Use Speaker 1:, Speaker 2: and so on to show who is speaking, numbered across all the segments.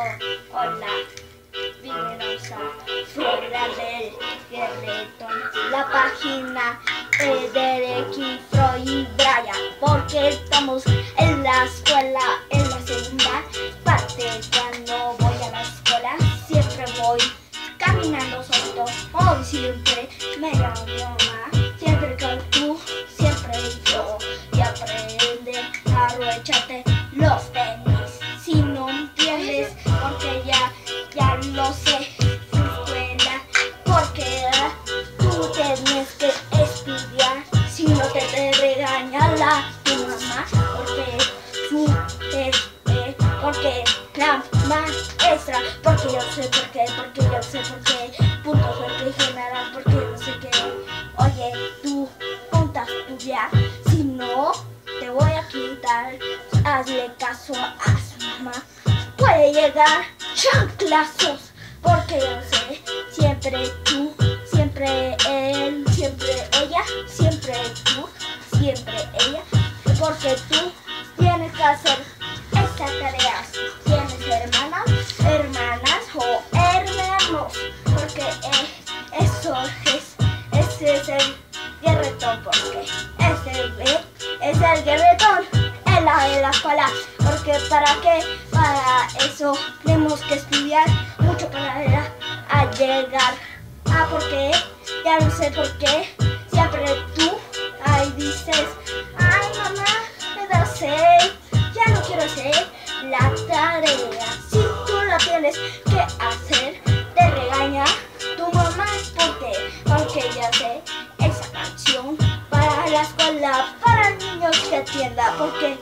Speaker 1: Hola, bienvenidos a Fuera del Guerretón. La página de X, Freud y Brian, porque estamos en la escuela, en la segunda parte. Cuando voy a la escuela siempre voy caminando solito, hoy siempre me llamo mi mamá, siempre con tú, siempre yo, y aprende a arrocharte los tenis. Si no entiendes, porque ya lo sé, escuela, porque tú tienes que estudiar. Si no te regaña tu mamá, porque la maestra, porque yo sé por qué, punto suerte general, porque no sé qué. Oye, tú ponte a estudiar, si no te voy a quitar. Hazle caso a su mamá, puede llegar chanclazos, porque yo sé, siempre tú, siempre él, siempre ella, siempre tú, siempre ella, porque tú tienes que hacer estas tareas. Tienes hermanas o hermanos, porque ese es el guerretón, porque ese es el guerretón en la escuela, porque ¿para qué? Para eso tenemos que estudiar mucho para llegar a porque ya no sé por qué siempre tú ahí dices, ay mamá, me da sed, ya no quiero hacer la tarea. Si tú la tienes que hacer, te regaña tu mamá, porque ya sé esa canción para la escuela, para niños que entienda, porque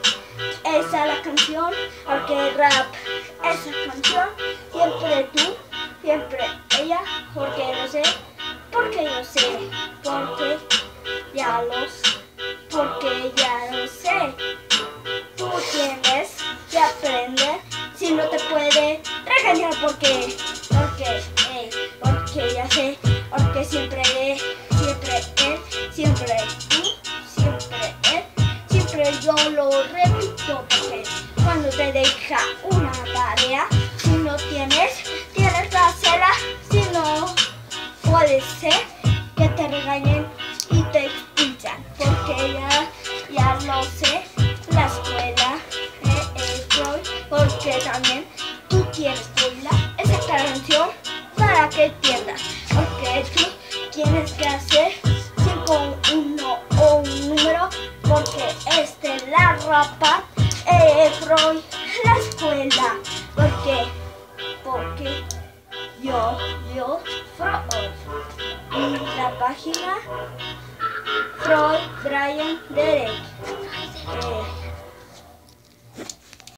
Speaker 1: esa es la canción, porque rap, esa canción, siempre tú, siempre ella, porque yo sé, porque ya lo sé, tú tienes que aprender, si no te puede regañar, porque ya sé, porque siempre él, siempre tú, siempre él, siempre yo lo repito, porque cuando te deja una tarea, si no tienes que hacerla, si no puede ser que te regañen y te expulsan, porque ya lo sé, la escuela porque también tú tienes que oírla, esa canción para que entiendas, porque tú tienes que hacer 5, 1 o un número, porque la rapa, Freud, la escuela, porque yo, Freud, y la página Freud, Brian, Derek.